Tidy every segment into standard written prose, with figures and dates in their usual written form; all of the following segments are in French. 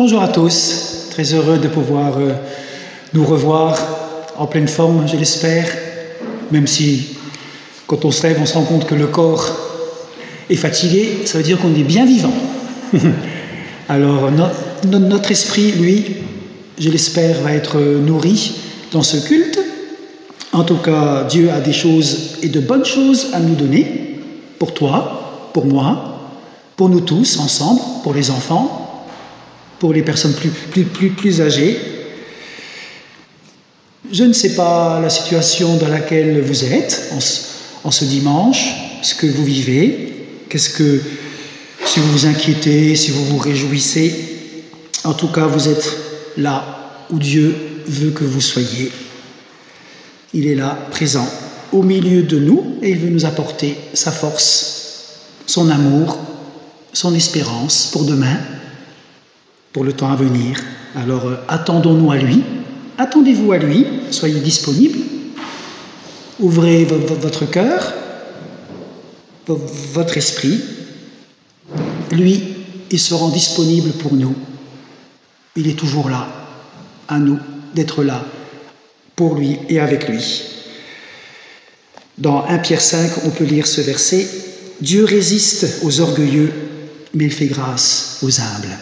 Bonjour à tous, très heureux de pouvoir nous revoir en pleine forme, je l'espère, même si quand on se lève, on se rend compte que le corps est fatigué, ça veut dire qu'on est bien vivant. Alors notre esprit, lui, je l'espère, va être nourri dans ce culte. En tout cas, Dieu a des choses et de bonnes choses à nous donner, pour toi, pour moi, pour nous tous ensemble, pour les enfants, pour les personnes plus âgées. Je ne sais pas la situation dans laquelle vous êtes en ce dimanche, ce que vous vivez, si vous vous inquiétez, si vous vous réjouissez. En tout cas, vous êtes là où Dieu veut que vous soyez. Il est là, présent, au milieu de nous, et il veut nous apporter sa force, son amour, son espérance pour demain, pour le temps à venir. Alors, attendons-nous à lui, attendez-vous à lui, soyez disponibles, ouvrez votre cœur, votre esprit. Lui, il se rend disponible pour nous. Il est toujours là, à nous d'être là, pour lui et avec lui. Dans 1 Pierre 5, on peut lire ce verset, « Dieu résiste aux orgueilleux, mais il fait grâce aux humbles. »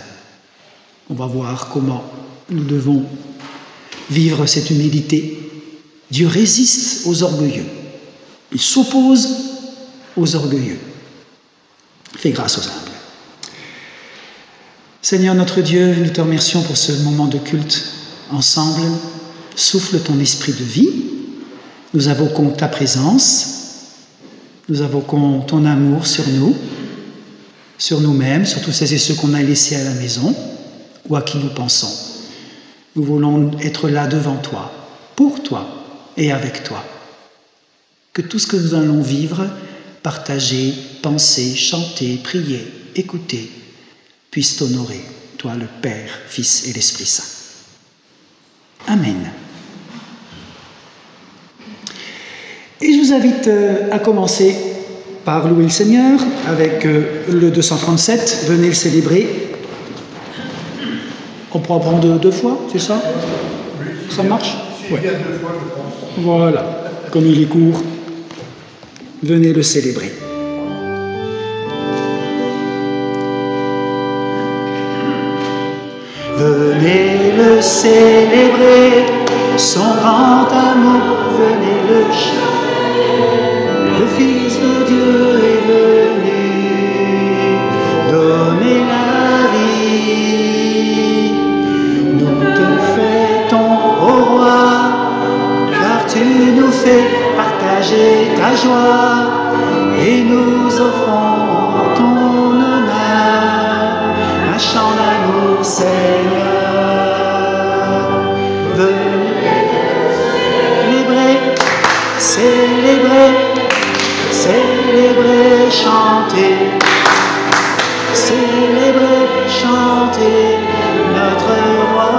On va voir comment nous devons vivre cette humilité. Dieu résiste aux orgueilleux. Il s'oppose aux orgueilleux. Il fait grâce aux humbles. Seigneur notre Dieu, nous te remercions pour ce moment de culte ensemble. Souffle ton esprit de vie. Nous invoquons ta présence. Nous invoquons ton amour sur nous, sur nous-mêmes, sur tous ces et ceux qu'on a laissés à la maison ou à qui nous pensons. Nous voulons être là devant toi, pour toi et avec toi. Que tout ce que nous allons vivre, partager, penser, chanter, prier, écouter, puisse t'honorer, toi le Père, Fils et l'Esprit Saint. Amen. Et je vous invite à commencer par louer le Seigneur avec le 237, venez le célébrer. On pourra prendre deux fois, c'est ça? Ça marche? Ouais. Voilà, comme il est court, venez le célébrer. Venez le célébrer, son grand amour, venez le chanter. Le Fils de Dieu est venu donner la vie. Nous te fêtons, ô roi, car tu nous fais partager ta joie et nous offrons ton honneur, un chant d'amour, Seigneur. Célébrer, célébrer, chanter, célébrer, chanter notre roi.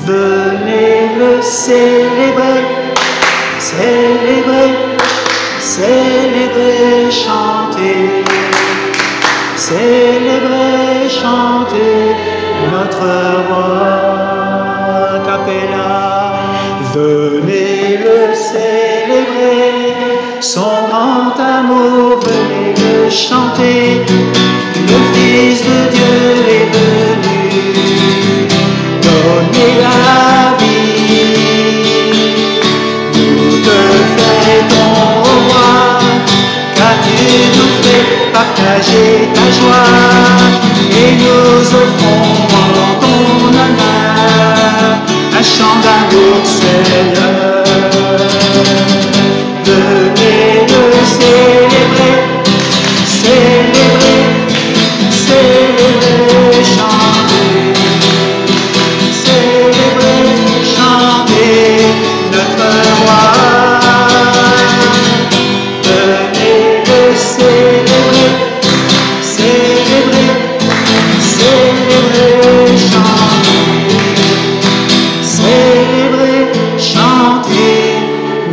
Venez le célébrer, célébrer, célébrer, chanter, célébrer, chanter notre roi. Capella, venez le célébrer, son grand amour, venez le chanter. Le Fils de Dieu est venu donner la vie. Nous te fêtons, ô roi, car tu nous fais partager ta joie et nous offrons en ton honneur un chant d'amour, Seigneur. Venez le célébrer, célébrer, célébrer, chanter, célébrer, chanter notre roi. Venez le célébrer, célébrer, célébrer, chanter, célébrer, chanter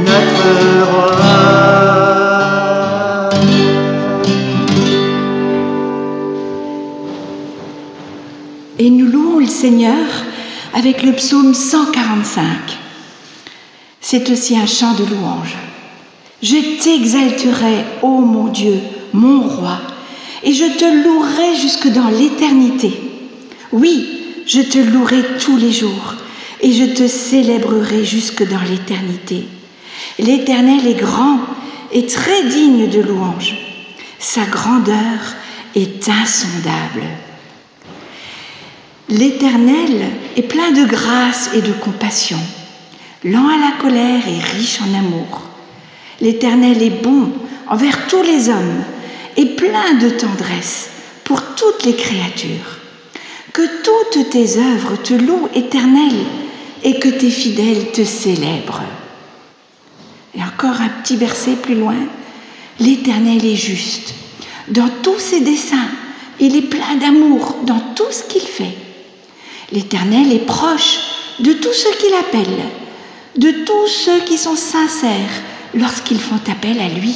notre roi. Seigneur avec le psaume 145. C'est aussi un chant de louange. Je t'exalterai, ô mon Dieu, mon roi, et je te louerai jusque dans l'éternité. Oui, je te louerai tous les jours, et je te célébrerai jusque dans l'éternité. L'Éternel est grand et très digne de louange. Sa grandeur est insondable. L'Éternel est plein de grâce et de compassion, lent à la colère et riche en amour. L'Éternel est bon envers tous les hommes et plein de tendresse pour toutes les créatures. Que toutes tes œuvres te louent, Éternel, et que tes fidèles te célèbrent. Et encore un petit verset plus loin. L'Éternel est juste dans tous ses desseins. Il est plein d'amour dans tout ce qu'il fait. L'Éternel est proche de tous ceux qui l'appellent, de tous ceux qui sont sincères lorsqu'ils font appel à lui.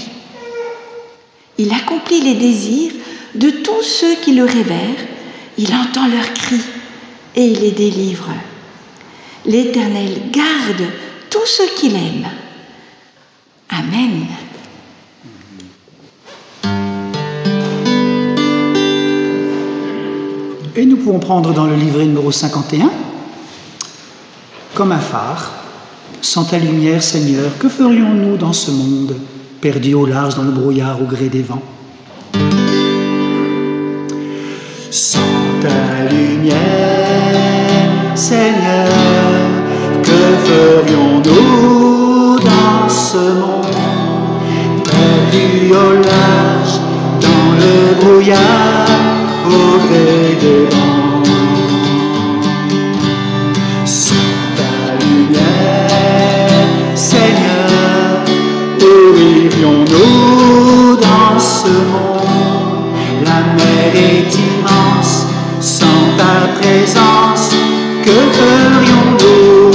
Il accomplit les désirs de tous ceux qui le révèrent. Il entend leurs cris et il les délivre. L'Éternel garde tous ceux qu'il aime. Amen. Et nous pouvons prendre dans le livret numéro 51, comme un phare, sans ta lumière, Seigneur, que ferions-nous dans ce monde, perdu au large dans le brouillard au gré des vents? Sans ta lumière, Seigneur, que ferions-nous dans ce monde, perdu au large dans le brouillard au gré des vents? Sans ta lumière, Seigneur, où irions-nous dans ce monde? La mer est immense, sans ta présence, que ferions-nous?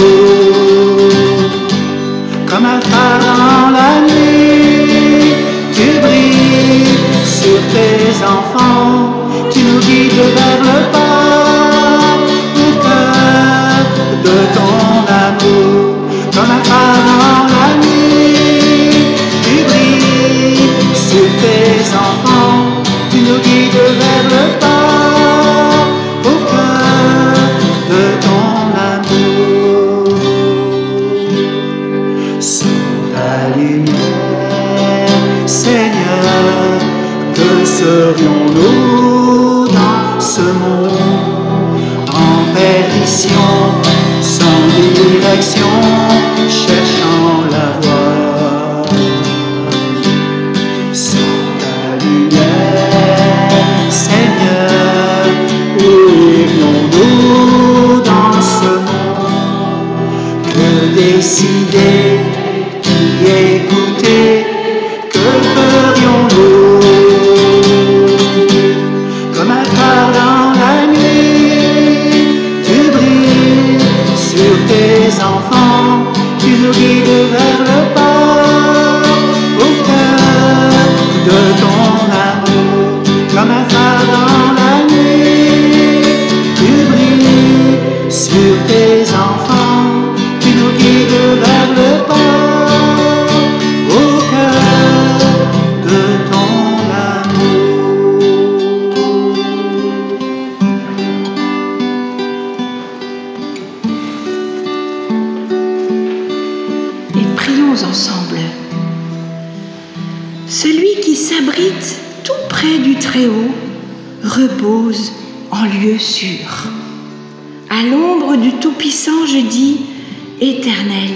Comme un phare dans la nuit, tu brilles sur tes enfants. Tu nous guides vers le pas, au cœur de ton amour. Comme un phare dans la nuit, tu brilles sur tes enfants. Tu nous guides vers le pas, au cœur de ton amour. Sans ta lumière, Seigneur, que serions-nous dans ce monde en perdition, sans direction, cherchant la voie? Sans ta lumière, Seigneur, où irions-nous dans ce monde? Que décider, qui écouter, que ferions-nous? Comme un phare dans la nuit, tu brilles sur tes enfants, tu nous guides vers le pas, au cœur de ton amour. Comme un phare dans la nuit, tu brilles sur tes enfants, tu nous guides vers le pas, au cœur de ton amour. Et prions ensemble. Celui qui s'abrite tout près du Très-Haut repose en lieu sûr. À l'ombre du Tout-Puissant, je dis, Éternel,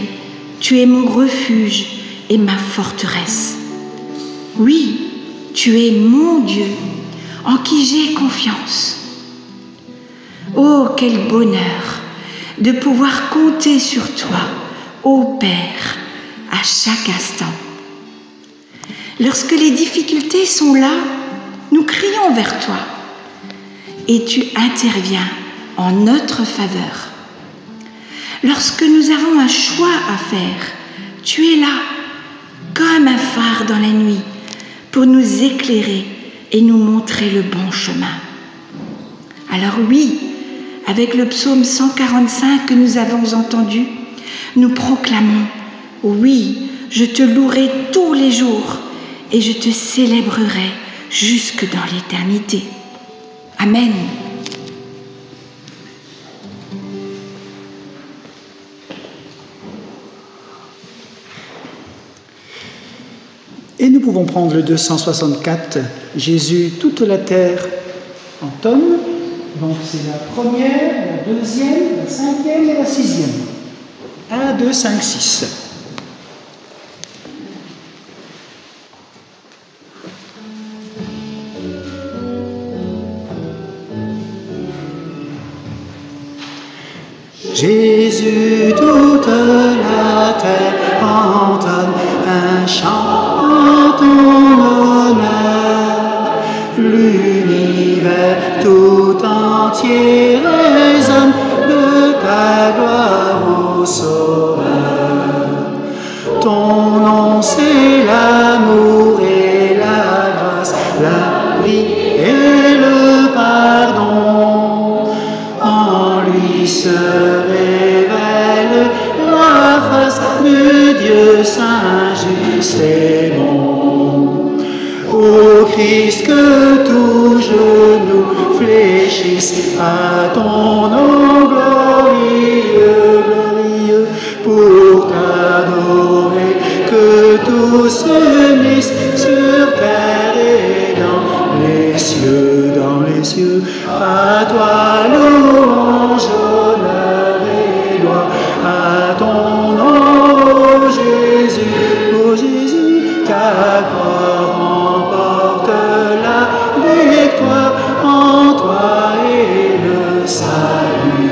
tu es mon refuge et ma forteresse. Oui, tu es mon Dieu, en qui j'ai confiance. Oh, quel bonheur de pouvoir compter sur toi, ô Père, à chaque instant. Lorsque les difficultés sont là, nous crions vers toi et tu interviens en notre faveur. Lorsque nous avons un choix à faire, tu es là, comme un phare dans la nuit, pour nous éclairer et nous montrer le bon chemin. Alors oui, avec le psaume 145 que nous avons entendu, nous proclamons « Oui, je te louerai tous les jours et je te célébrerai jusque dans l'éternité. » Amen. Et nous pouvons prendre le 264, Jésus, toute la terre entonne. Donc c'est la première, la deuxième, la cinquième et la sixième. 1, 2, 5, 6. Jésus, toute la terre entonne un chant en ton honneur. L'univers tout entier résonne de ta gloire au Sauveur. Ton nom c'est l'amour et la grâce, la vie et le pardon. En lui se révèle la face de Dieu saint, juste et bon. Ô Christ, que tout genou fléchisse à ton nom glorieux, glorieux, pour t'adorer, que tous s'unissent sur terre et dans les cieux, dans les cieux. À toi louange, honneur et gloire, à ton nom, ô Jésus, ta croix remporte la victoire, en toi et le salut.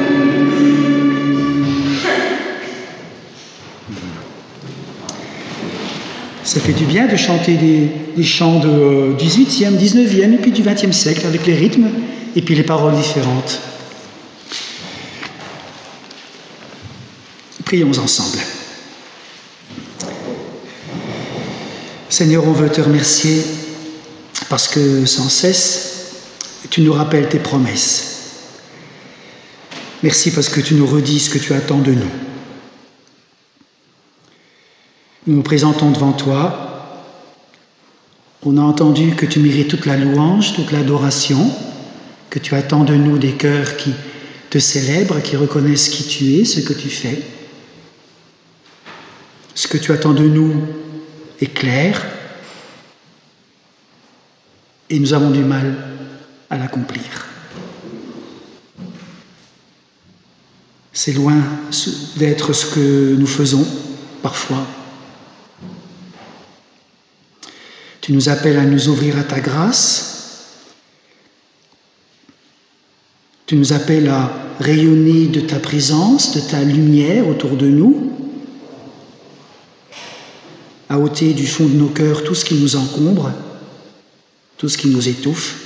Ça fait du bien de chanter des chants du 18e, 19e et puis du 20e siècle avec les rythmes et puis les paroles différentes. Prions ensemble. Seigneur, on veut te remercier parce que sans cesse, tu nous rappelles tes promesses. Merci parce que tu nous redis ce que tu attends de nous. Nous nous présentons devant toi. On a entendu que tu mérites toute la louange, toute l'adoration, que tu attends de nous des cœurs qui te célèbrent, qui reconnaissent qui tu es, ce que tu fais. Ce que tu attends de nous est clair et nous avons du mal à l'accomplir. C'est loin d'être ce que nous faisons parfois. Tu nous appelles à nous ouvrir à ta grâce. Tu nous appelles à rayonner de ta présence, de ta lumière autour de nous, à ôter du fond de nos cœurs tout ce qui nous encombre, tout ce qui nous étouffe.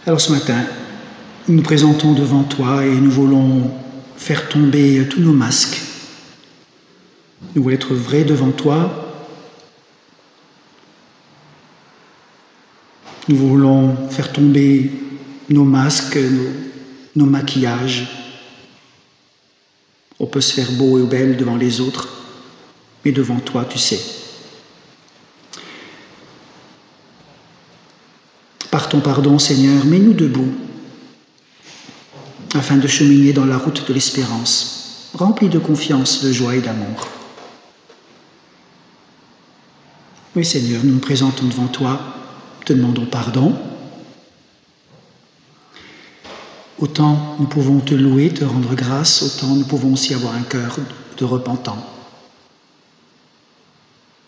Alors ce matin, nous nous présentons devant toi et nous voulons faire tomber tous nos masques. Nous voulons être vrais devant toi. Nous voulons faire tomber nos masques, nos maquillages. On peut se faire beau et belle devant les autres, mais devant toi, tu sais. Par ton pardon, Seigneur, mets-nous debout, afin de cheminer dans la route de l'espérance, remplis de confiance, de joie et d'amour. Oui, Seigneur, nous nous présentons devant toi, te demandons pardon. Autant nous pouvons te louer, te rendre grâce, autant nous pouvons aussi avoir un cœur de repentant.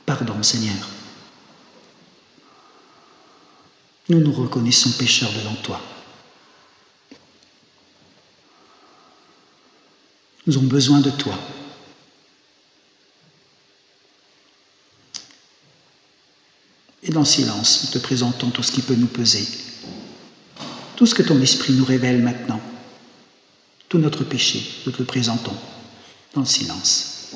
Pardon, Seigneur. Nous nous reconnaissons pécheurs devant toi. Nous avons besoin de toi. Et dans le silence, nous te présentons tout ce qui peut nous peser, tout ce que ton esprit nous révèle maintenant, tout notre péché, nous te le présentons dans le silence.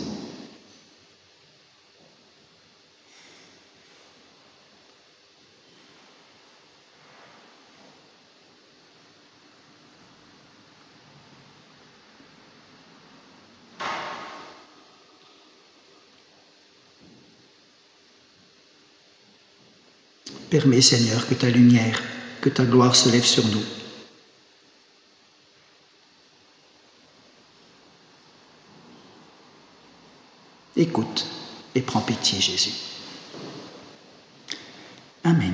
Permets, Seigneur, que ta lumière, que ta gloire se lève sur nous. Écoute et prends pitié, Jésus. Amen.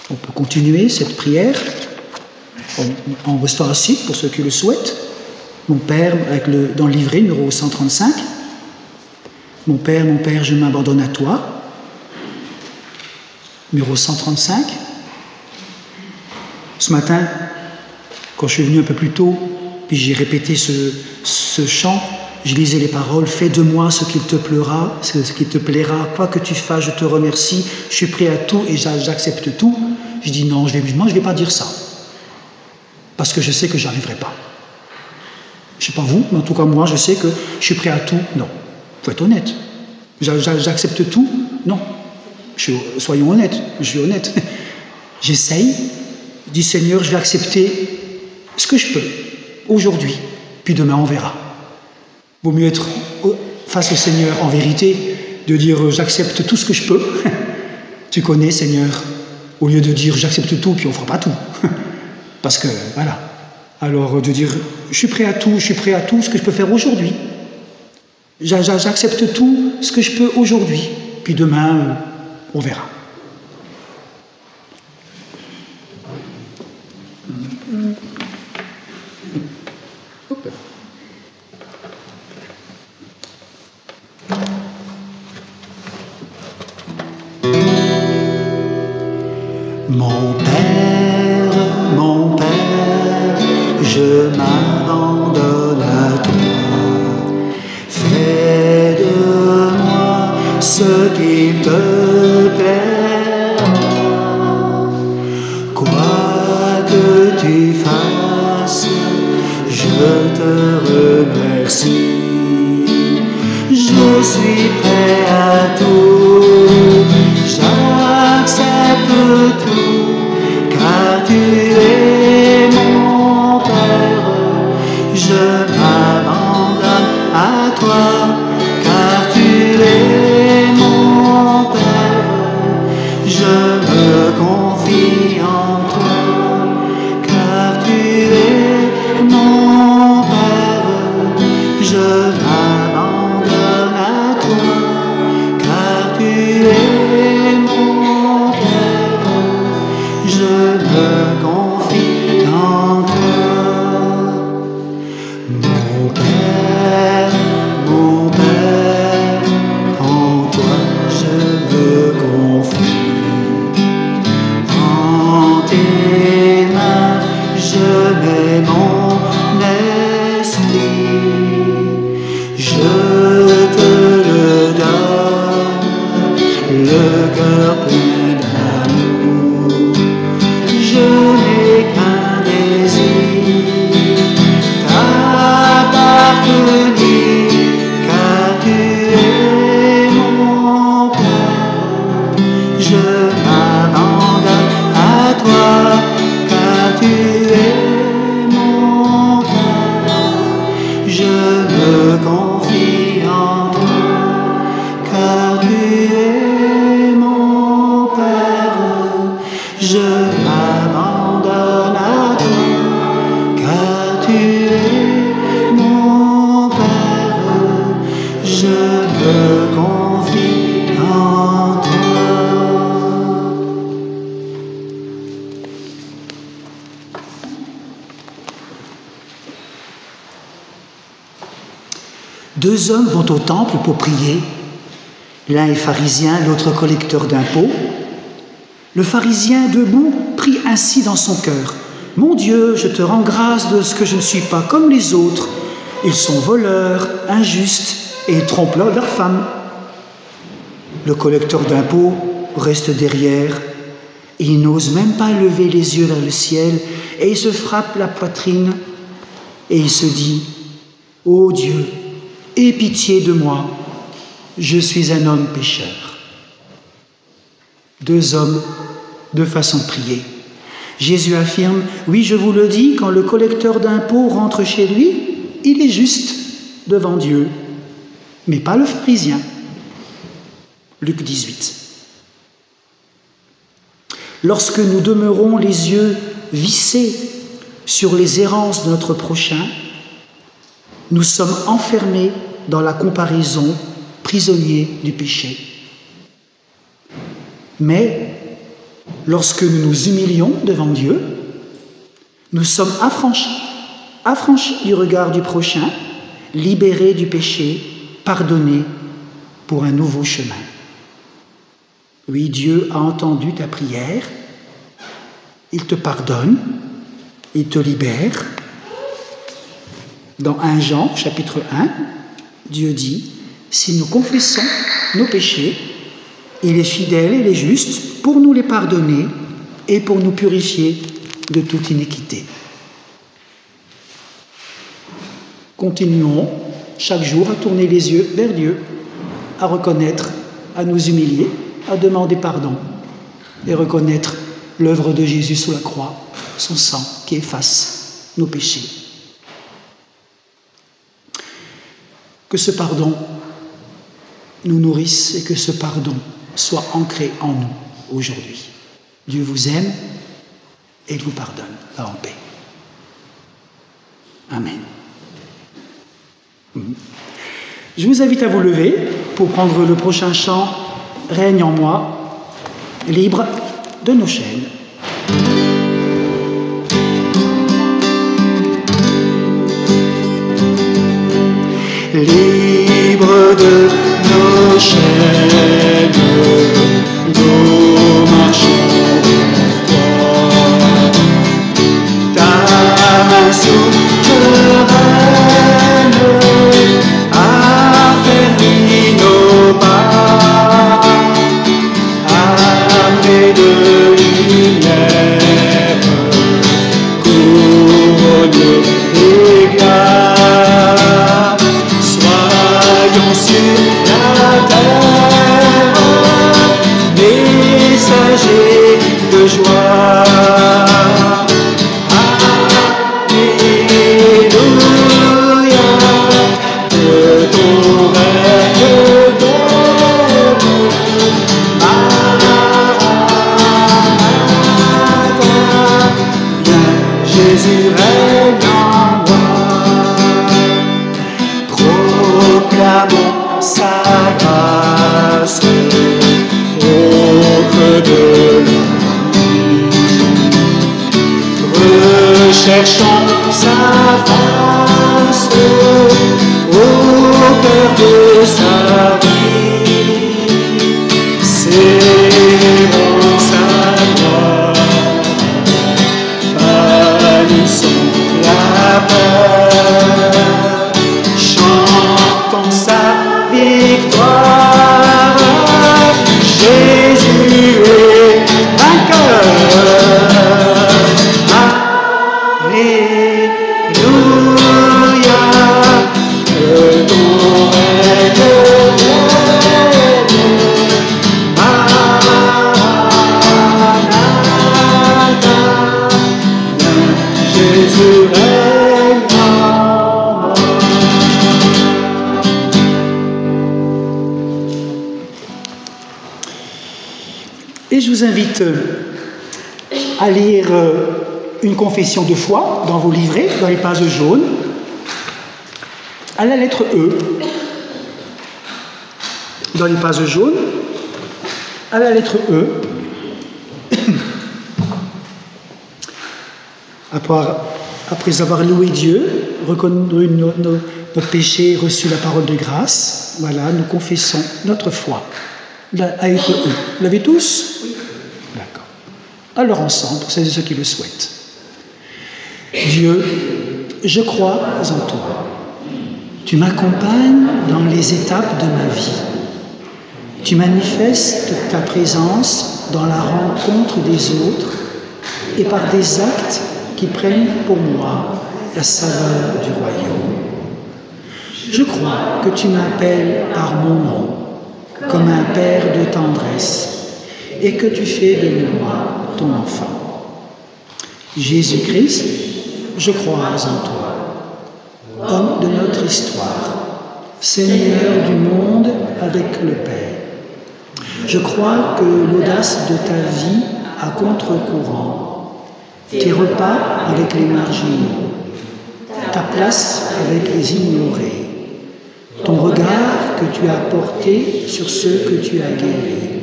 On peut continuer cette prière en restant assis pour ceux qui le souhaitent. Mon Père, dans le livret numéro 135. Mon Père, je m'abandonne à toi. Numéro 135. Ce matin, quand je suis venu un peu plus tôt, puis j'ai répété ce chant, je lisais les paroles « Fais de moi ce qu'il te plaira, quoi que tu fasses, je te remercie, je suis prêt à tout et j'accepte tout ». Je dis non, je ne vais pas dire ça, parce que je sais que je n'y arriverai pas. Je ne sais pas vous, mais en tout cas moi, je sais que je suis prêt à tout. Non, il faut être honnête. J'accepte tout. Non, soyons honnêtes, je suis honnête. J'essaye, je dis Seigneur, je vais accepter ce que je peux aujourd'hui, puis demain on verra. Vaut mieux être face au Seigneur en vérité, de dire j'accepte tout ce que je peux. Tu connais Seigneur, au lieu de dire j'accepte tout, puis on ne fera pas tout. Parce que voilà. Alors de dire je suis prêt à tout ce que je peux faire aujourd'hui. J'accepte tout ce que je peux aujourd'hui, puis demain on verra. Mon Père, je m'abandonne à toi. Fais de moi ce qu'il te plaira. Quoi que tu fasses, je te remercie. Je suis prêt à tout, j'accepte tout, car tu es mon Père. Je m'abandonne à toi, car tu es mon Père. Je me confie en toi, car tu es mon Père. Je m'abandonne à toi, car tu es mon Père. Je me confie en toi. Mon Père, en toi je me confie. En tes mains je mets mon esprit. Je te le donne, le cœur plein d'amour. Je n'ai qu'un désir, t'appartenir, car tu es mon Père. Je m'abandonne à toi, car tu es mon Père. Je me confie en toi, car tu es mon Père. Je m'abandonne à toi, car tu es mon Père. Je me confie en toi. Deux hommes vont au temple pour prier. L'un est pharisien, l'autre collecteur d'impôts. Le pharisien, debout, prie ainsi dans son cœur. « Mon Dieu, je te rends grâce de ce que je ne suis pas comme les autres. Ils sont voleurs, injustes et ils trompent leurs femmes. » Le collecteur d'impôts reste derrière. Il n'ose même pas lever les yeux vers le ciel et il se frappe la poitrine et il se dit « Ô Dieu, aie pitié de moi, je suis un homme pécheur. » Deux hommes, deux façons de prier. Jésus affirme, oui, je vous le dis, quand le collecteur d'impôts rentre chez lui, il est juste, devant Dieu, mais pas le pharisien. Luc 18. Lorsque nous demeurons les yeux vissés sur les errances de notre prochain, nous sommes enfermés dans la comparaison, prisonniers du péché. Mais lorsque nous nous humilions devant Dieu, nous sommes affranchis du regard du prochain, libérés du péché, pardonnés pour un nouveau chemin. Oui, Dieu a entendu ta prière, il te pardonne, il te libère. Dans 1 Jean, chapitre 1, Dieu dit, si nous confessons nos péchés, il est fidèle et il est juste pour nous les pardonner et pour nous purifier de toute iniquité. Continuons chaque jour à tourner les yeux vers Dieu, à reconnaître, à nous humilier, à demander pardon et reconnaître l'œuvre de Jésus sous la croix, son sang qui efface nos péchés. Que ce pardon nous nourrisse et que ce pardon soit ancré en nous aujourd'hui. Dieu vous aime et il vous pardonne. Va en paix. Amen. Je vous invite à vous lever pour prendre le prochain chant « Règne en moi », libre de nos chaînes. Libre de nos chaînes, nous marchons vers toi. Ta main souveraine affermit nos pas, amenés de lumière, couronnés d'éclat. Sur la terre, messager de joie. Alléluia, que ton règne vienne. Viens, Jésus règne en moi. Proclamons sa grâce au creux de la nuit. Recherchons sa face au cœur de sa vie. Célébrons sa gloire, bannissons la peur. Chantons sa victoire, Jésus est vainqueur. Alléluia, que ton règne vienne. Maranatha, Jésus règne en moi. Et je vous invite à lire une confession de foi dans vos livrets, dans les pages jaunes, à la lettre E. Dans les pages jaunes, à la lettre E. Après avoir loué Dieu, reconnu notre péché, reçu la parole de grâce, voilà, nous confessons notre foi. La lettre E. Vous l'avez tous ? Oui. D'accord. Alors ensemble, pour celles et ceux qui le souhaitent. Dieu, je crois en toi. Tu m'accompagnes dans les étapes de ma vie. Tu manifestes ta présence dans la rencontre des autres et par des actes qui prennent pour moi la saveur du royaume. Je crois que tu m'appelles par mon nom, comme un père de tendresse, et que tu fais de moi ton enfant. Jésus-Christ, je crois en toi. homme de notre histoire, Seigneur du monde avec le Père. Je crois que l'audace de ta vie à contre-courant, tes repas avec les marginaux, ta place avec les ignorés, ton regard que tu as porté sur ceux que tu as guéris,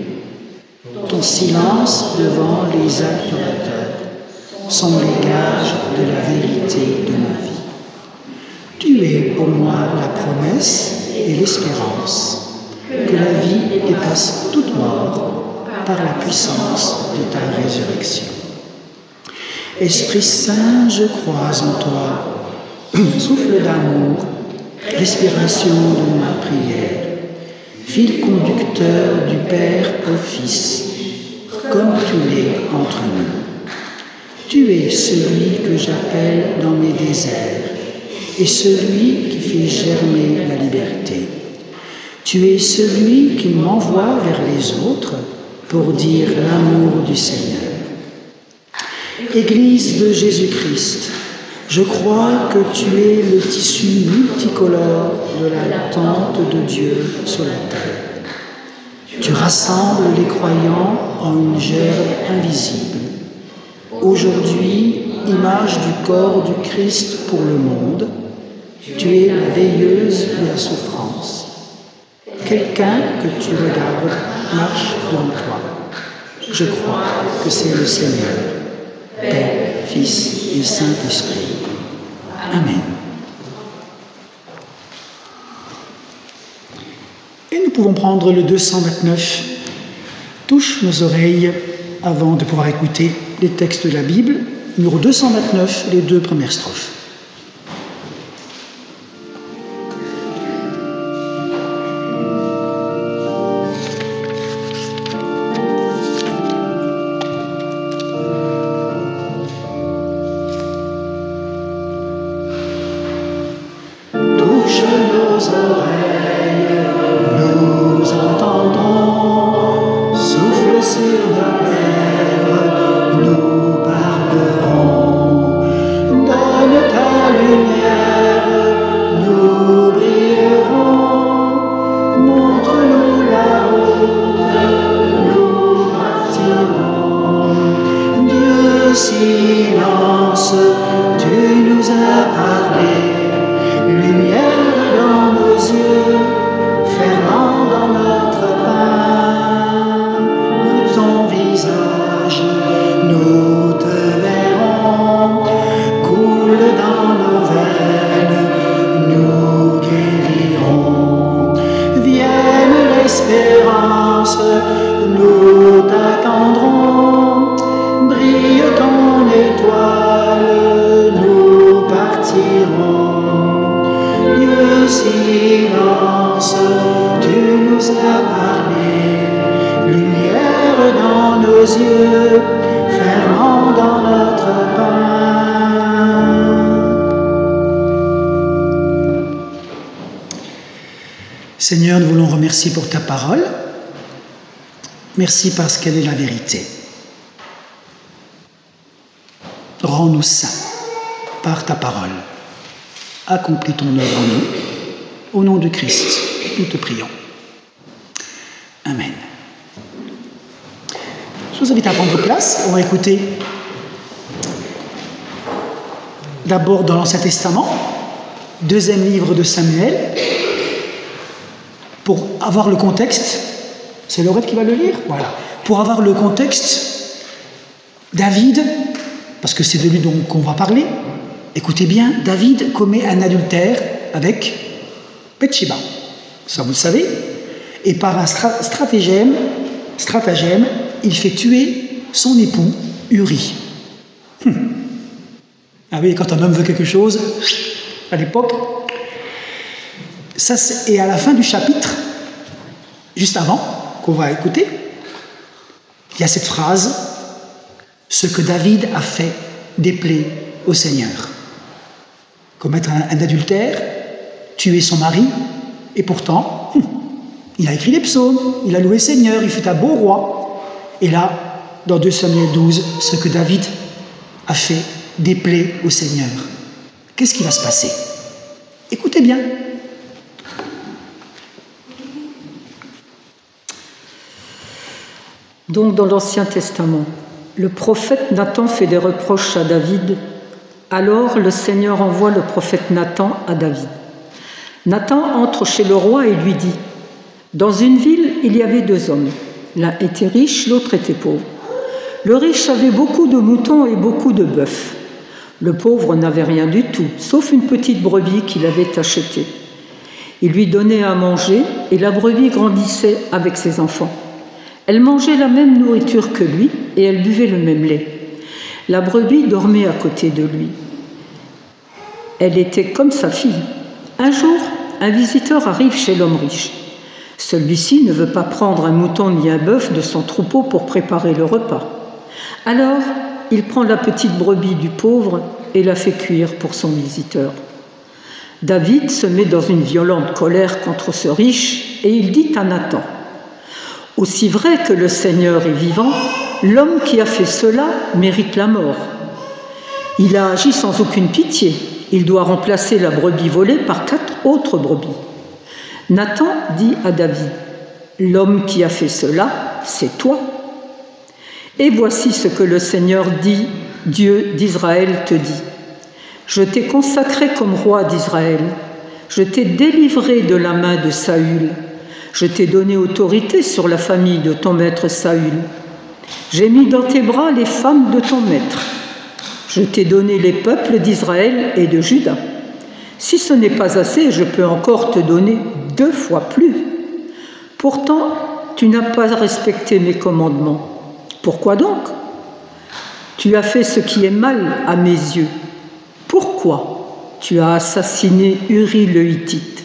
ton silence devant les adorateurs sont les gages de la vérité de ma vie. Tu es pour moi la promesse et l'espérance que la vie dépasse toute mort par la puissance de ta résurrection. Esprit Saint, je crois en toi, souffle d'amour, respiration de ma prière, fil conducteur du Père au Fils, comme tu l'es entre nous. Tu es celui que j'appelle dans mes déserts et celui qui fait germer la liberté. Tu es celui qui m'envoie vers les autres pour dire l'amour du Seigneur. Église de Jésus-Christ, je crois que tu es le tissu multicolore de la tente de Dieu sur la terre. Tu rassembles les croyants en une gerbe invisible. Aujourd'hui, image du corps du Christ pour le monde, tu es la veilleuse de la souffrance. Quelqu'un que tu regardes marche devant toi. Je crois que c'est le Seigneur, Père, Fils et Saint-Esprit. Amen. Et nous pouvons prendre le 229. Touche nos oreilles avant de pouvoir écouter les textes de la Bible. Numéro 229, les 2 premières strophes. Nous t'attendrons, brille ton étoile, nous partirons. Dieu, silence, tu nous as parlé, lumière dans nos yeux, ferment dans notre pain. Seigneur, nous voulons remercier pour ta parole. Merci parce qu'elle est la vérité. Rends-nous saints par ta parole. Accomplis ton œuvre en nous. Au nom de Christ, nous te prions. Amen. Je vous invite à prendre place. On va écouter d'abord dans l'Ancien Testament, deuxième livre de Samuel, pour avoir le contexte. C'est Laurette qui va le lire? Voilà. Pour avoir le contexte, David, parce que c'est de lui donc qu'on va parler, écoutez bien, David commet un adultère avec Bathsheba. Ça, vous le savez. Et par un stratagème, il fait tuer son époux, Uri. Ah oui, quand un homme veut quelque chose, à l'époque, ça, et à la fin du chapitre, juste avant, qu'on va écouter, il y a cette phrase « Ce que David a fait déplaît au Seigneur ». Commettre un adultère, tuer son mari, et pourtant, il a écrit les psaumes, il a loué Seigneur, il fut un beau roi. Et là, dans 2 Samuel 12, ce que David a fait déplaît au Seigneur. Qu'est-ce qui va se passer? Écoutez bien. Donc dans l'Ancien Testament, le prophète Nathan fait des reproches à David. Alors le Seigneur envoie le prophète Nathan à David. Nathan entre chez le roi et lui dit « Dans une ville, il y avait 2 hommes. L'un était riche, l'autre était pauvre. Le riche avait beaucoup de moutons et beaucoup de bœufs. Le pauvre n'avait rien du tout, sauf une petite brebis qu'il avait achetée. Il lui donnait à manger et la brebis grandissait avec ses enfants. Elle mangeait la même nourriture que lui et elle buvait le même lait. La brebis dormait à côté de lui. Elle était comme sa fille. Un jour, un visiteur arrive chez l'homme riche. Celui-ci ne veut pas prendre un mouton ni un bœuf de son troupeau pour préparer le repas. Alors, il prend la petite brebis du pauvre et la fait cuire pour son visiteur. David se met dans une violente colère contre ce riche et il dit à Nathan « Aussi vrai que le Seigneur est vivant, l'homme qui a fait cela mérite la mort. Il a agi sans aucune pitié. Il doit remplacer la brebis volée par 4 autres brebis. » Nathan dit à David « L'homme qui a fait cela, c'est toi. Et voici ce que le Seigneur dit, Dieu d'Israël te dit. Je t'ai consacré comme roi d'Israël. Je t'ai délivré de la main de Saül. Je t'ai donné autorité sur la famille de ton maître Saül. J'ai mis dans tes bras les femmes de ton maître. Je t'ai donné les peuples d'Israël et de Juda. Si ce n'est pas assez, je peux encore te donner 2 fois plus. Pourtant, tu n'as pas respecté mes commandements. Pourquoi donc? Tu as fait ce qui est mal à mes yeux. Pourquoi tu as assassiné Uri le Hittite?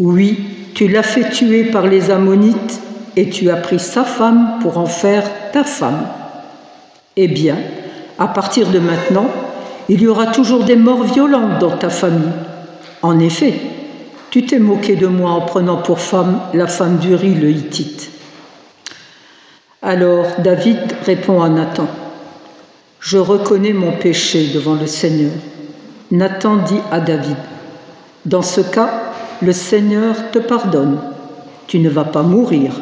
Oui, tu l'as fait tuer par les Ammonites et tu as pris sa femme pour en faire ta femme. Eh bien, à partir de maintenant, il y aura toujours des morts violentes dans ta famille. En effet, tu t'es moqué de moi en prenant pour femme la femme d'Uri le Hittite. Alors David répond à Nathan, « Je reconnais mon péché devant le Seigneur. » Nathan dit à David, « Dans ce cas, le Seigneur te pardonne. Tu ne vas pas mourir.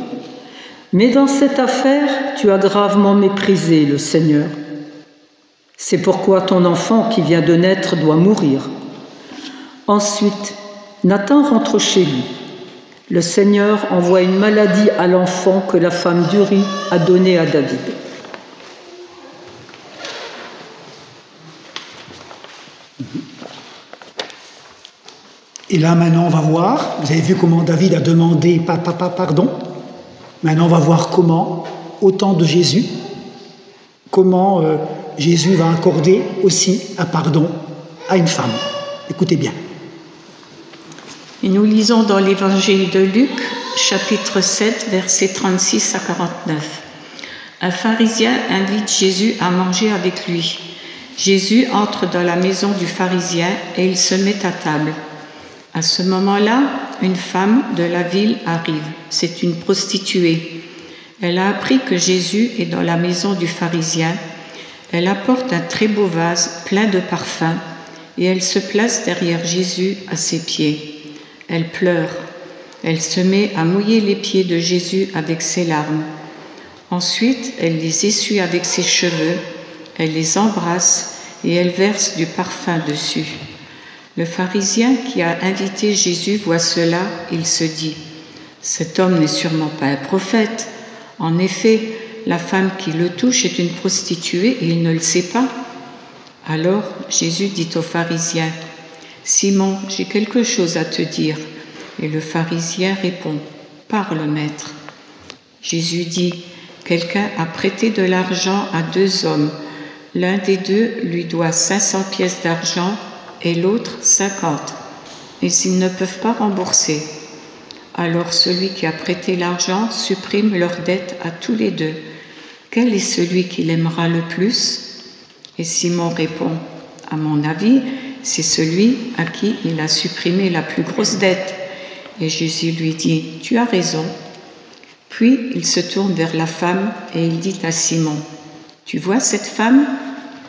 Mais dans cette affaire, tu as gravement méprisé le Seigneur. C'est pourquoi ton enfant qui vient de naître doit mourir. » Ensuite, Nathan rentre chez lui. Le Seigneur envoie une maladie à l'enfant que la femme d'Uri a donné à David. Et là, maintenant, on va voir, vous avez vu comment David a demandé pardon. Maintenant, on va voir comment, au temps de Jésus, comment Jésus va accorder aussi un pardon à une femme. Écoutez bien. Et nous lisons dans l'évangile de Luc, chapitre 7, versets 36 à 49. Un pharisien invite Jésus à manger avec lui. Jésus entre dans la maison du pharisien et il se met à table. À ce moment-là, une femme de la ville arrive. C'est une prostituée. Elle a appris que Jésus est dans la maison du pharisien. Elle apporte un très beau vase plein de parfums et elle se place derrière Jésus à ses pieds. Elle pleure. Elle se met à mouiller les pieds de Jésus avec ses larmes. Ensuite, elle les essuie avec ses cheveux, elle les embrasse et elle verse du parfum dessus. Le pharisien qui a invité Jésus voit cela, il se dit « Cet homme n'est sûrement pas un prophète. En effet, la femme qui le touche est une prostituée et il ne le sait pas. » Alors Jésus dit au pharisien « Simon, j'ai quelque chose à te dire. » Et le pharisien répond « Parle, maître. » Jésus dit « Quelqu'un a prêté de l'argent à 2 hommes. L'un des 2 lui doit 500 pièces d'argent et l'autre 50. Et ils ne peuvent pas rembourser. Alors celui qui a prêté l'argent supprime leur dette à tous les 2. Quel est celui qui l'aimera le plus? » Et Simon répond « À mon avis, c'est celui à qui il a supprimé la plus grosse dette. » Et Jésus lui dit « Tu as raison. » Puis il se tourne vers la femme et il dit à Simon « Tu vois cette femme?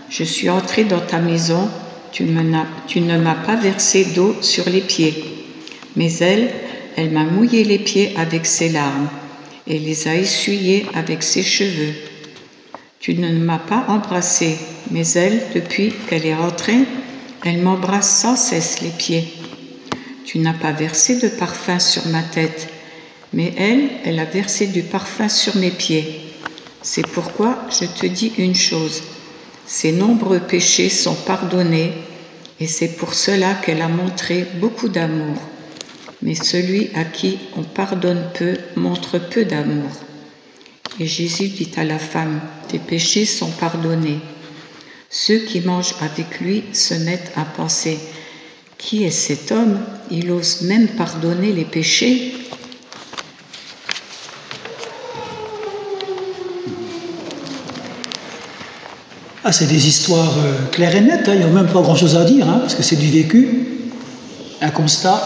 Je suis entré dans ta maison tu ne m'as pas versé d'eau sur les pieds. Mais elle m'a mouillé les pieds avec ses larmes et les a essuyés avec ses cheveux. Tu ne m'as pas embrassé, mais elle, depuis qu'elle est rentrée, elle m'embrasse sans cesse les pieds. Tu n'as pas versé de parfum sur ma tête, mais elle a versé du parfum sur mes pieds. C'est pourquoi je te dis une chose, ses nombreux péchés sont pardonnés, et c'est pour cela qu'elle a montré beaucoup d'amour. Mais celui à qui on pardonne peu montre peu d'amour. Et Jésus dit à la femme, tes péchés sont pardonnés. Ceux qui mangent avec lui se mettent à penser, qui est cet homme? Il ose même pardonner les péchés. Ah, c'est des histoires claires et nettes, hein. Il n'y a même pas grand-chose à dire, hein, parce que c'est du vécu, un constat,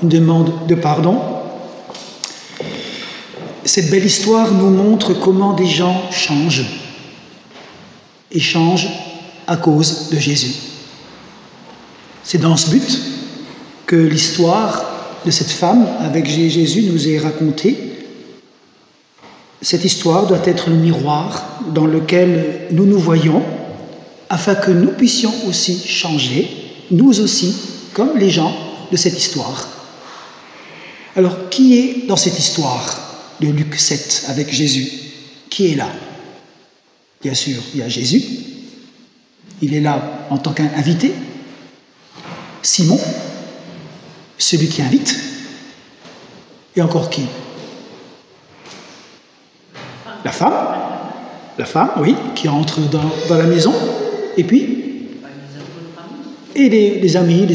une demande de pardon. Cette belle histoire nous montre comment des gens changent, et changent à cause de Jésus. C'est dans ce but que l'histoire de cette femme avec Jésus nous est racontée. Cette histoire doit être le miroir dans lequel nous nous voyons, afin que nous puissions aussi changer, nous aussi, comme les gens de cette histoire. Alors, qui est dans cette histoire de Luc 7 avec Jésus? Qui est là? Bien sûr, il y a Jésus. Il est là en tant qu'invité. Simon, celui qui invite. Et encore qui? La femme, oui, qui entre dans la maison. Et puis, et les amis,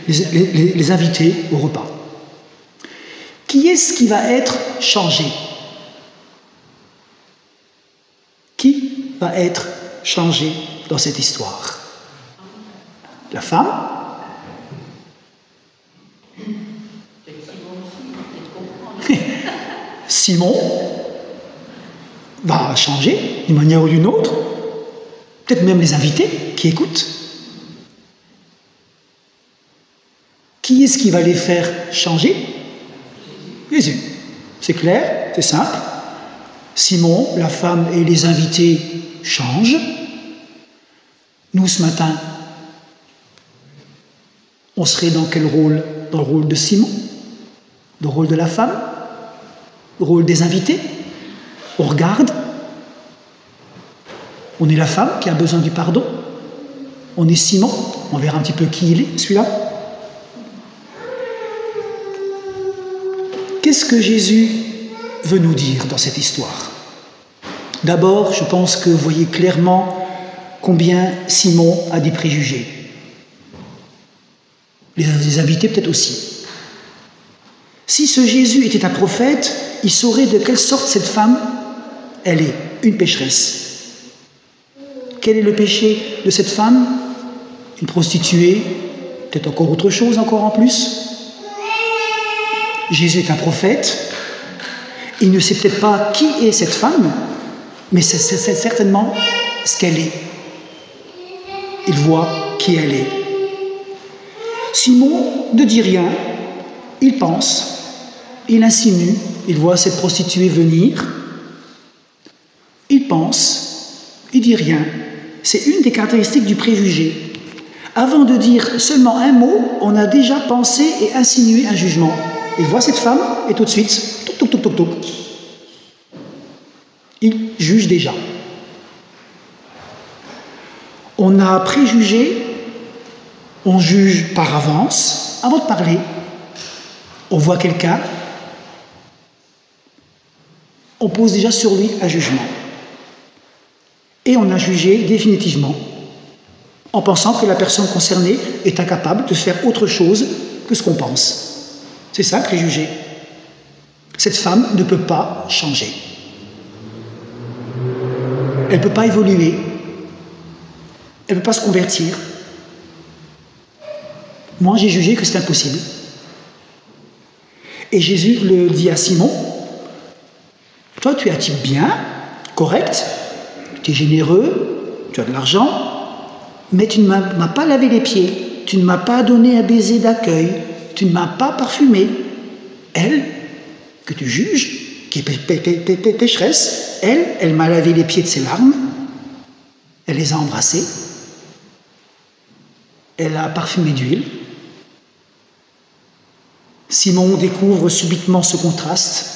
les invités au repas. Qui est-ce qui va être changé? Qui va être changé dans cette histoire? La femme? Simon va changer d'une manière ou d'une autre. Peut-être même les invités qui écoutent. Qui est-ce qui va les faire changer? Jésus. C'est clair, c'est simple. Simon, la femme et les invités changent. Nous, ce matin, on serait dans quel rôle? Dans le rôle de Simon? Dans le rôle de la femme? Le rôle des invités? On regarde. On est la femme qui a besoin du pardon. On est Simon. On verra un petit peu qui il est, celui-là. Qu'est-ce que Jésus veut nous dire dans cette histoire? D'abord, je pense que vous voyez clairement combien Simon a des préjugés. Les invités peut-être aussi. Si ce Jésus était un prophète, il saurait de quelle sorte cette femme elle est, une pécheresse. Quel est le péché de cette femme? Une prostituée, peut-être encore autre chose, encore en plus. Jésus est un prophète. Il ne sait peut-être pas qui est cette femme, mais c'est certainement ce qu'elle est. Il voit qui elle est. Simon ne dit rien, il pense, il insinue, il voit cette prostituée venir, il pense, il dit rien. C'est une des caractéristiques du préjugé. Avant de dire seulement un mot, on a déjà pensé et insinué un jugement. Il voit cette femme et tout de suite, toc, toc, toc, toc, toc. Il juge déjà. On a préjugé, on juge par avance, avant de parler. On voit quelqu'un, on pose déjà sur lui un jugement. Et on a jugé définitivement, en pensant que la personne concernée est incapable de faire autre chose que ce qu'on pense. C'est ça, préjugé. Cette femme ne peut pas changer. Elle ne peut pas évoluer. Elle ne peut pas se convertir. Moi, j'ai jugé que c'est impossible. Et Jésus le dit à Simon, toi, tu es un type bien, correct, tu es généreux, tu as de l'argent, mais tu ne m'as pas lavé les pieds, tu ne m'as pas donné un baiser d'accueil, tu ne m'as pas parfumé. Elle, que tu juges, qui est pécheresse, elle m'a lavé les pieds de ses larmes, elle les a embrassés, elle a parfumé d'huile. Simon découvre subitement ce contraste.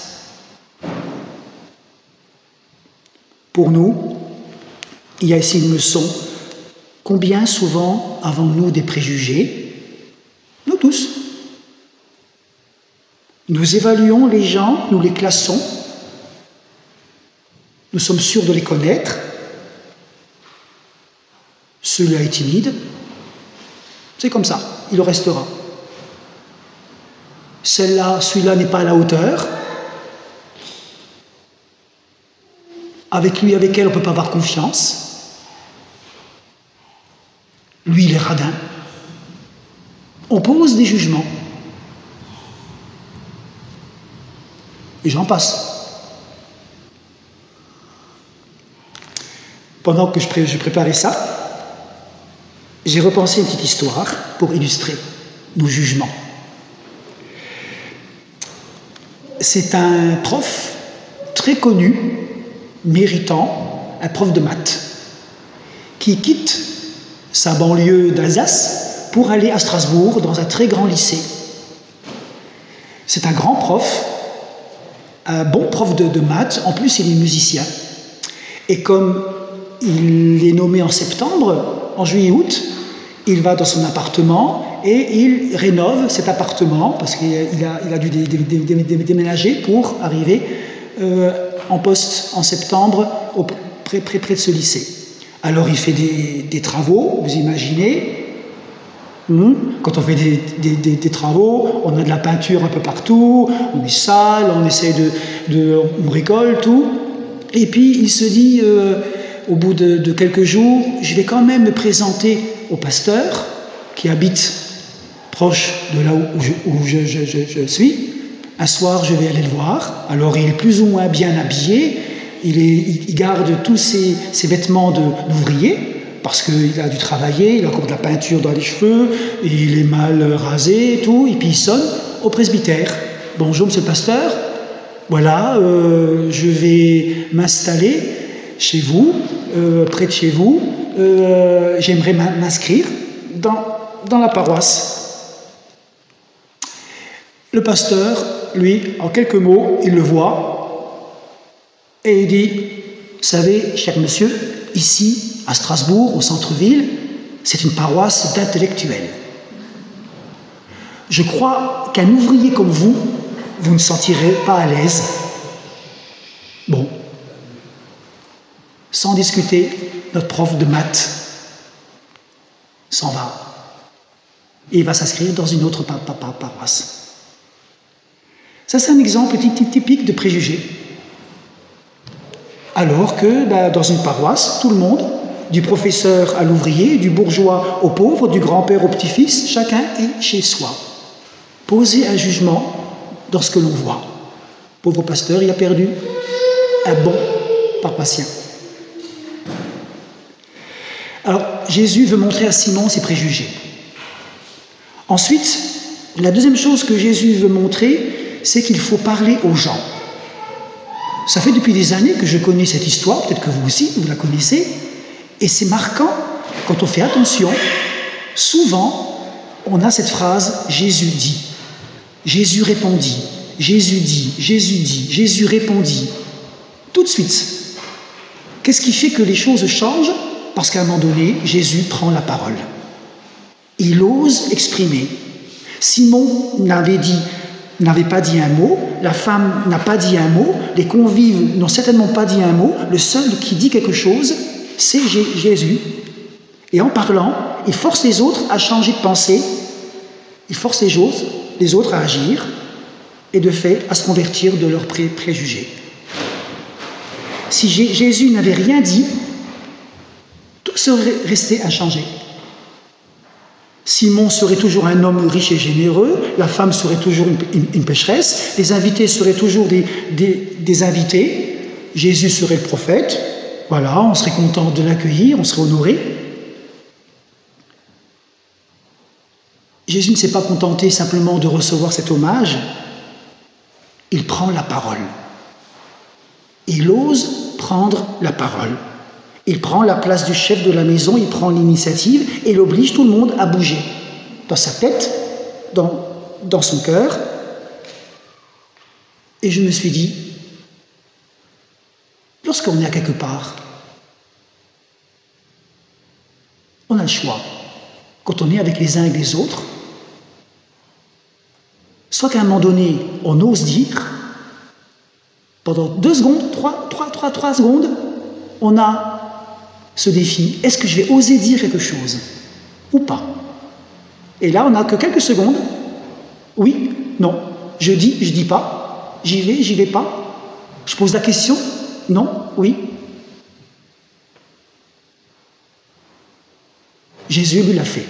Pour nous, il y a ici une leçon. Combien souvent avons-nous des préjugés? Nous tous. Nous évaluons les gens, nous les classons, nous sommes sûrs de les connaître. Celui-là est timide, c'est comme ça, il le restera. Celui-là n'est pas à la hauteur. Avec lui, avec elle, on ne peut pas avoir confiance. Lui, il est radin. On pose des jugements. Et j'en passe. Pendant que je préparais ça, j'ai repensé une petite histoire pour illustrer nos jugements. C'est un prof très connu, méritant, un prof de maths, qui quitte sa banlieue d'Alsace pour aller à Strasbourg dans un très grand lycée. C'est un grand prof, un bon prof de maths, en plus il est musicien. Et comme il est nommé en septembre, en juillet-août, il va dans son appartement et il rénove cet appartement parce qu'il a dû déménager pour arriver en poste en septembre près de ce lycée. Alors il fait des travaux, vous imaginez, quand on fait des travaux, on a de la peinture un peu partout, on est sale, on essaie on bricole, tout. Et puis il se dit, au bout de quelques jours, je vais quand même me présenter au pasteur qui habite proche de là où je suis. Un soir, je vais aller le voir. Alors, il est plus ou moins bien habillé. Il garde tous ses vêtements d'ouvrier parce qu'il a dû travailler. Il a encore de la peinture dans les cheveux. Et il est mal rasé et tout. Et puis, il sonne au presbytère. « Bonjour, monsieur le pasteur. Voilà, je vais m'installer chez vous, près de chez vous. J'aimerais m'inscrire dans la paroisse. » Le pasteur, lui, en quelques mots, il le voit et il dit, « Vous savez, cher monsieur, ici, à Strasbourg, au centre-ville, c'est une paroisse d'intellectuels. Je crois qu'un ouvrier comme vous, vous ne sentirez pas à l'aise. » Bon. Sans discuter, notre prof de maths s'en va. Et il va s'inscrire dans une autre paroisse. Ça, c'est un exemple typique de préjugé. Alors que dans une paroisse, tout le monde, du professeur à l'ouvrier, du bourgeois au pauvre, du grand-père au petit-fils, chacun est chez soi. Poser un jugement dans ce que l'on voit. Pauvre pasteur, il a perdu un bon paroissien. Alors, Jésus veut montrer à Simon ses préjugés. Ensuite, la deuxième chose que Jésus veut montrer, c'est qu'il faut parler aux gens. Ça fait depuis des années que je connais cette histoire, peut-être que vous aussi, vous la connaissez, et c'est marquant, quand on fait attention, souvent, on a cette phrase « Jésus dit »,« Jésus répondit »,« Jésus dit »,« Jésus dit »,« Jésus répondit ». Tout de suite. Qu'est-ce qui fait que les choses changent? Parce qu'à un moment donné, Jésus prend la parole. Il ose exprimer. Simon n'avait pas dit un mot, la femme n'a pas dit un mot, les convives n'ont certainement pas dit un mot, le seul qui dit quelque chose, c'est Jésus. Et en parlant, il force les autres à changer de pensée, il force les autres à agir, et de fait à se convertir de leurs préjugés. Si Jésus n'avait rien dit, tout serait resté inchangé. Simon serait toujours un homme riche et généreux, la femme serait toujours une pécheresse, les invités seraient toujours des invités, Jésus serait le prophète, voilà, on serait content de l'accueillir, on serait honoré. Jésus ne s'est pas contenté simplement de recevoir cet hommage, il prend la parole. Il ose prendre la parole. Il prend la place du chef de la maison, il prend l'initiative et il oblige tout le monde à bouger. Dans sa tête, dans son cœur. Et je me suis dit, lorsqu'on est à quelque part, on a le choix. Quand on est avec les uns et les autres, soit qu'à un moment donné, on ose dire, pendant 2 secondes, 3 secondes, on a ce défi. Est-ce que je vais oser dire quelque chose ou pas? Et là, on n'a que quelques secondes. Oui, non. Je dis pas. J'y vais pas. Je pose la question. Non, oui. Jésus lui l'a fait.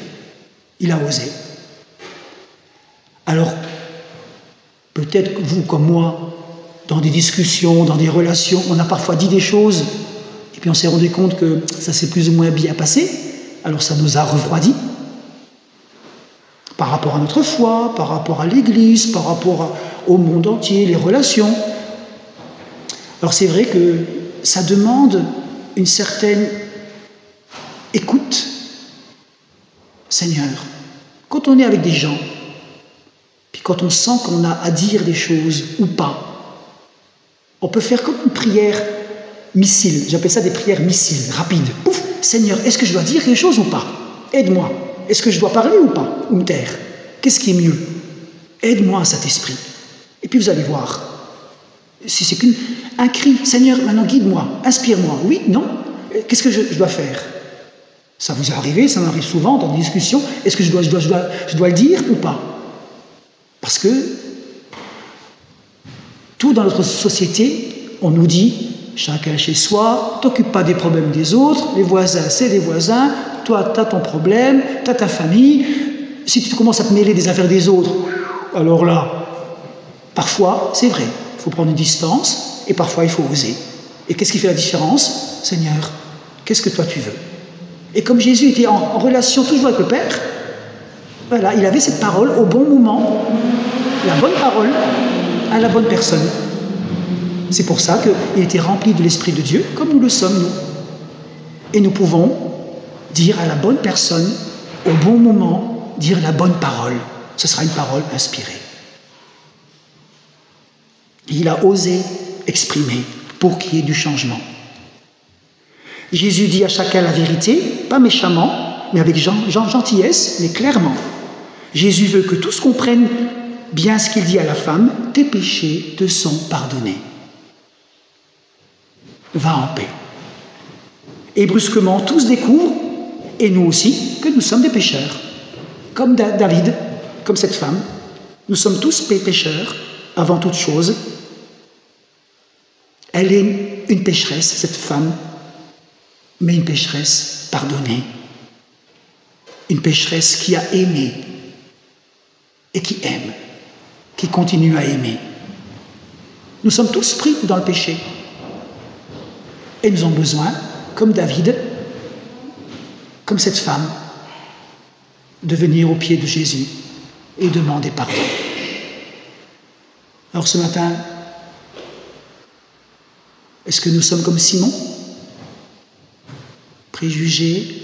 Il a osé. Alors, peut-être que vous, comme moi, dans des discussions, dans des relations, on a parfois dit des choses, et puis on s'est rendu compte que ça s'est plus ou moins bien passé, alors ça nous a refroidis, par rapport à notre foi, par rapport à l'Église, par rapport au monde entier, les relations. Alors c'est vrai que ça demande une certaine écoute. Seigneur, quand on est avec des gens, puis quand on sent qu'on a à dire des choses ou pas, on peut faire comme une prière missile. J'appelle ça des prières missiles, rapides. Pouf, Seigneur, est-ce que je dois dire quelque chose ou pas? Aide-moi. Est-ce que je dois parler ou pas? Ou me taire? Qu'est-ce qui est mieux? Aide-moi, Saint-Esprit. Et puis vous allez voir. Si c'est qu'un cri, Seigneur, maintenant guide-moi, inspire-moi. Oui, non? Qu'est-ce que je dois faire? Ça vous est arrivé, ça m'arrive souvent dans des discussions. Est-ce que je dois le dire ou pas? Parce que tout dans notre société, on nous dit, chacun chez soi, t'occupe pas des problèmes des autres, les voisins, c'est les voisins, toi, t'as ton problème, t'as ta famille. Si tu commences à te mêler des affaires des autres, alors là, parfois, c'est vrai, il faut prendre une distance, et parfois, il faut oser. Et qu'est-ce qui fait la différence? Seigneur, qu'est-ce que toi tu veux? Et comme Jésus était en relation toujours avec le Père, voilà, il avait cette parole au bon moment, la bonne parole à la bonne personne. C'est pour ça qu'il était rempli de l'Esprit de Dieu, comme nous le sommes, nous. Et nous pouvons dire à la bonne personne, au bon moment, dire la bonne parole. Ce sera une parole inspirée. Il a osé exprimer pour qu'il y ait du changement. Jésus dit à chacun la vérité, pas méchamment, mais avec gentillesse, mais clairement. Jésus veut que tous comprennent bien ce qu'il dit à la femme, tes péchés te sont pardonnés. Va en paix. Et brusquement, tous découvrent, et nous aussi, que nous sommes des pécheurs. Comme David, comme cette femme, nous sommes tous pécheurs, avant toute chose. Elle est une pécheresse, cette femme, mais une pécheresse pardonnée. Une pécheresse qui a aimé et qui aime, qui continue à aimer. Nous sommes tous pris dans le péché. Et nous avons besoin, comme David, comme cette femme, de venir au pied de Jésus et demander pardon. Alors ce matin, est-ce que nous sommes comme Simon? Préjugés,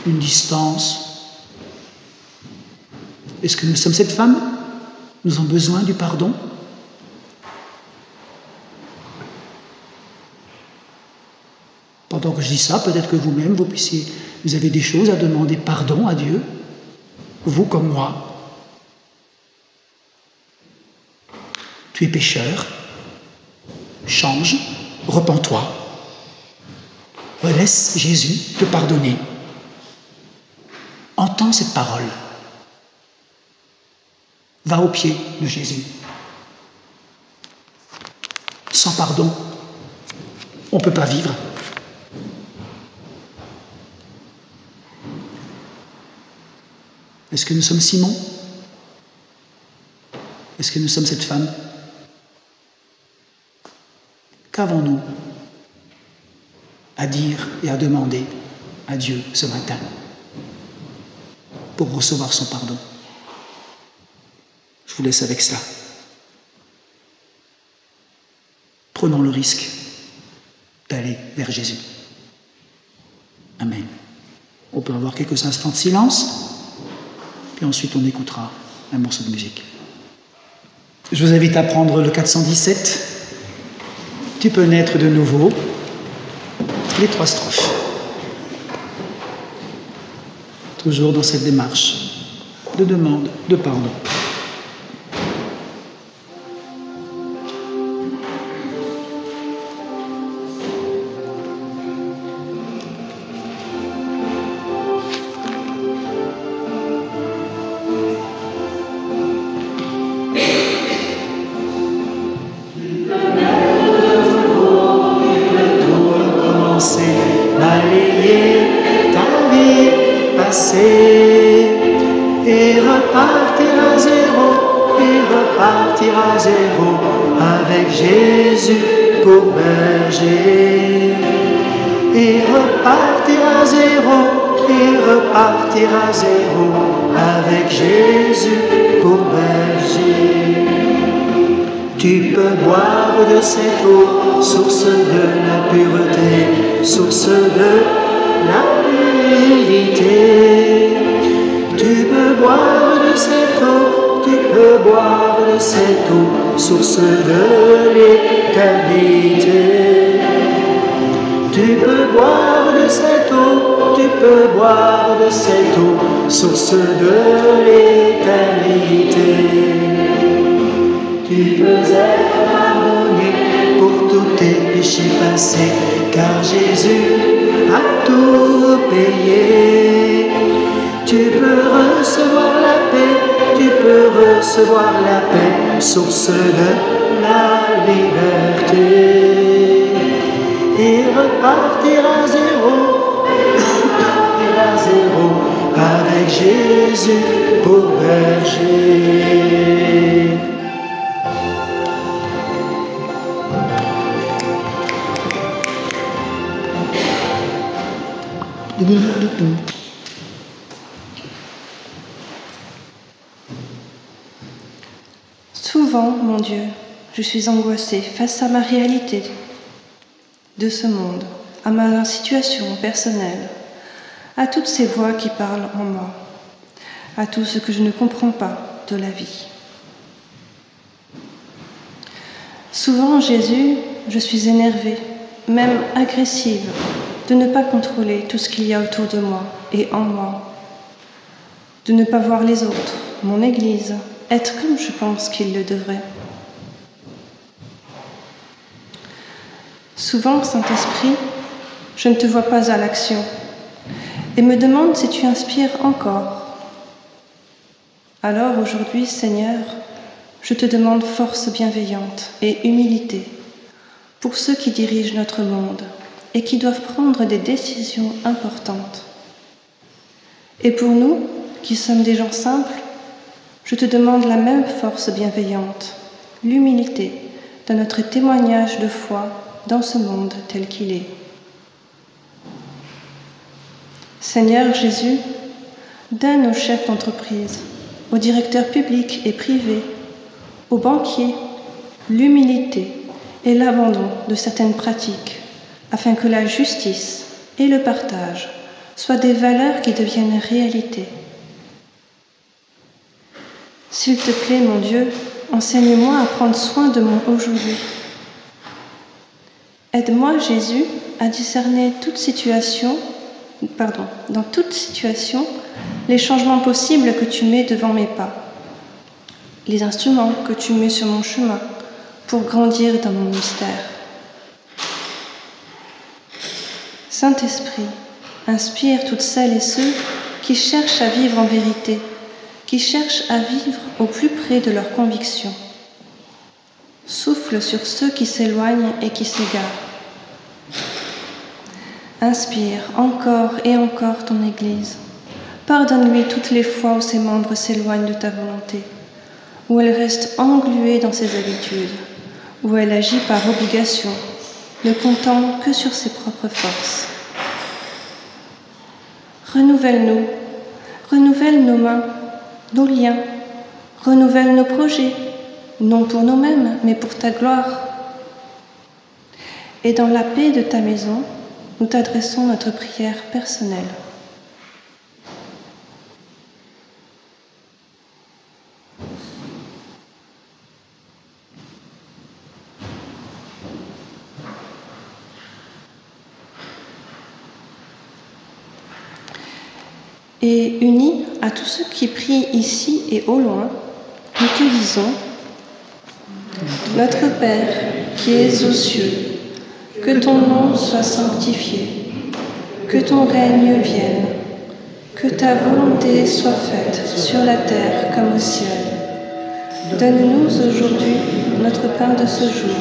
une distance. Est-ce que nous sommes cette femme? Nous avons besoin du pardon? Pendant que je dis ça, peut-être que vous-même, vous avez des choses à demander pardon à Dieu, vous comme moi. Tu es pécheur, change, repens-toi, laisse Jésus te pardonner. Entends cette parole. Va au pied de Jésus. Sans pardon, on ne peut pas vivre. Est-ce que nous sommes Simon? Est-ce que nous sommes cette femme? Qu'avons-nous à dire et à demander à Dieu ce matin? pour recevoir son pardon. Je vous laisse avec cela. Prenons le risque d'aller vers Jésus. Amen. On peut avoir quelques instants de silence, puis ensuite on écoutera un morceau de musique. Je vous invite à prendre le 417. Tu peux naître de nouveau. Les 3 strophes. Toujours dans cette démarche de demande de pardon. Et repartir à zéro avec Jésus pour berger. Et repartir à zéro avec Jésus pour berger. Tu peux boire de cette eau, source de la pureté, source de la vérité. Tu peux boire de cette eau, tu peux boire de cette eau, source de l'éternité. Tu peux boire de cette eau, tu peux boire de cette eau, source de l'éternité. Tu peux être pardonné pour tous tes péchés passés, car Jésus a tout payé. Tu peux recevoir la paix, tu peux recevoir la paix, source de la liberté. Et repartir à zéro avec Jésus pour berger. Souvent, mon Dieu, je suis angoissée face à ma réalité de ce monde, à ma situation personnelle, à toutes ces voix qui parlent en moi, à tout ce que je ne comprends pas de la vie. Souvent, Jésus, je suis énervée, même agressive, de ne pas contrôler tout ce qu'il y a autour de moi et en moi, de ne pas voir les autres, mon Église, être comme je pense qu'il le devrait. Souvent, Saint-Esprit, je ne te vois pas à l'action et me demande si tu inspires encore. Alors aujourd'hui, Seigneur, je te demande force bienveillante et humilité pour ceux qui dirigent notre monde et qui doivent prendre des décisions importantes. Et pour nous, qui sommes des gens simples, je te demande la même force bienveillante, l'humilité dans notre témoignage de foi dans ce monde tel qu'il est. Seigneur Jésus, donne aux chefs d'entreprise, aux directeurs publics et privés, aux banquiers, l'humilité et l'abandon de certaines pratiques, afin que la justice et le partage soient des valeurs qui deviennent réalité. S'il te plaît, mon Dieu, enseigne-moi à prendre soin de mon aujourd'hui. Aide-moi, Jésus, à discerner dans toute situation, les changements possibles que tu mets devant mes pas, les instruments que tu mets sur mon chemin pour grandir dans mon mystère. Saint-Esprit, inspire toutes celles et ceux qui cherchent à vivre en vérité, qui cherchent à vivre au plus près de leurs convictions. Souffle sur ceux qui s'éloignent et qui s'égarent. Inspire encore et encore ton Église. Pardonne-lui toutes les fois où ses membres s'éloignent de ta volonté, où elle reste engluée dans ses habitudes, où elle agit par obligation, ne comptant que sur ses propres forces. Renouvelle-nous, Renouvelle nos mains, nos liens, renouvelle nos projets, non pour nous-mêmes, mais pour ta gloire. Et dans la paix de ta maison, nous t'adressons notre prière personnelle. Et unis à tous ceux qui prient ici et au loin, nous te disons, Notre Père qui es aux cieux, que ton nom soit sanctifié, que ton règne vienne, que ta volonté soit faite sur la terre comme au ciel. Donne-nous aujourd'hui notre pain de ce jour.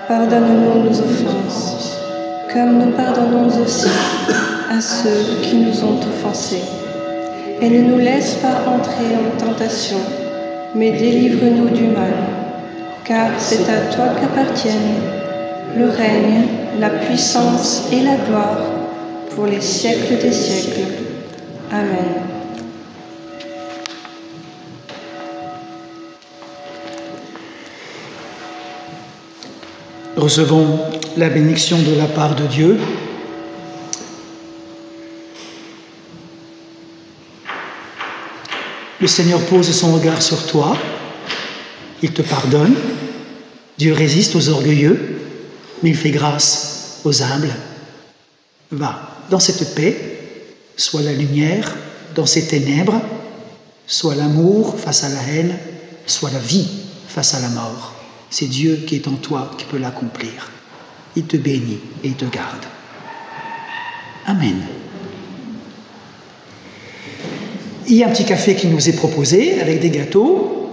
Pardonne-nous nos offenses, comme nous pardonnons aussi à ceux qui nous ont offensés. Et ne nous laisse pas entrer en tentation, mais délivre-nous du mal, car c'est à toi qu'appartiennent le règne, la puissance et la gloire pour les siècles des siècles. Amen. Recevons la bénédiction de la part de Dieu. Le Seigneur pose son regard sur toi, il te pardonne, Dieu résiste aux orgueilleux, mais il fait grâce aux humbles. Va dans cette paix, soit la lumière dans ces ténèbres, soit l'amour face à la haine, soit la vie face à la mort. C'est Dieu qui est en toi qui peut l'accomplir. Il te bénit et il te garde. Amen. Il y a un petit café qui nous est proposé avec des gâteaux.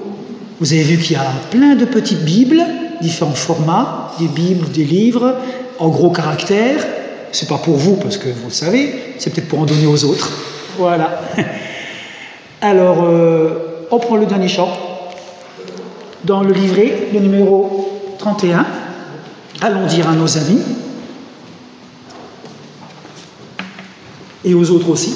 Vous avez vu qu'il y a plein de petites Bibles, différents formats, des Bibles, des livres, en gros caractères. C'est pas pour vous parce que vous le savez, c'est peut-être pour en donner aux autres. Voilà. Alors, on prend le dernier chant. Dans le livret, le numéro 31, allons dire à nos amis et aux autres aussi.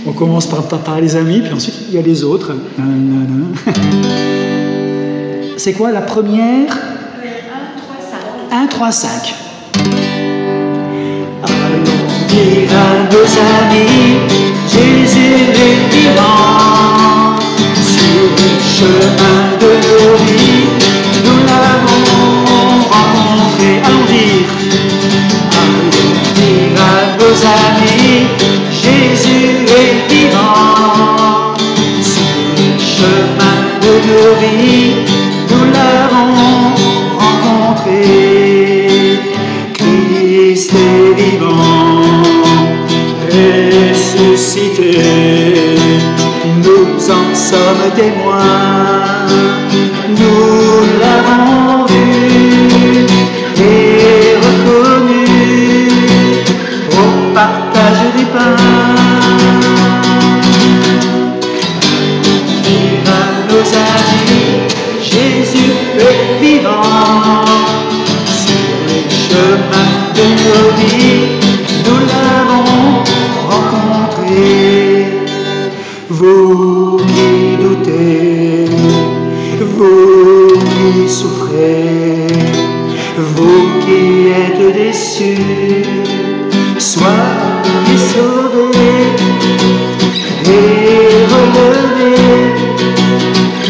On commence par les amis, puis ensuite il y a les autres. C'est quoi la première? 1, 3, 5. Allons dire à nos amis, Jésus est vivant. Sur le chemin de nos vies, nous l'avons rencontré. Allons dire à nos amis, Jésus est vivant. Sur le chemin de nos vies, nous l'avons rencontré. Christ est vivant, ressuscité, nous en sommes témoins. Nous l'avons vu et reconnu au partage du pain. Dire à nos amis, Jésus est vivant. Sur les chemins de nos vies, nous l'avons rencontré. Vous qui doutez, vous qui souffrez, vous qui êtes déçus, soyez sauvés et relevés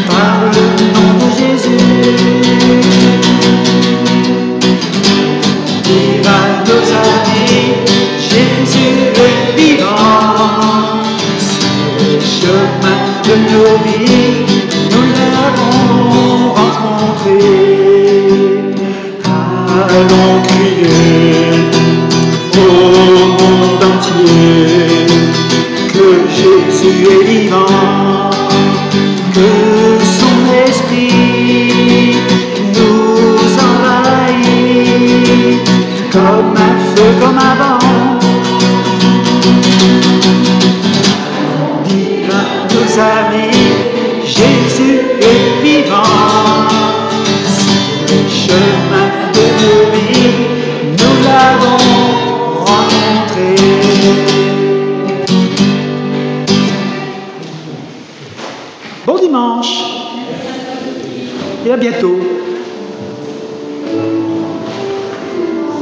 par le nom de Jésus. Dire à nos amis, Jésus est vivant. Sur le chemin de nos vies, nous l'avons rencontré. Allons crier au monde entier que Jésus est vivant, que son esprit nous envahit comme un feu, comme un vent. Dire à nos amis, Jésus est vivant. Sur le chemin de nos vies, nous l'avons rencontré. bientôt.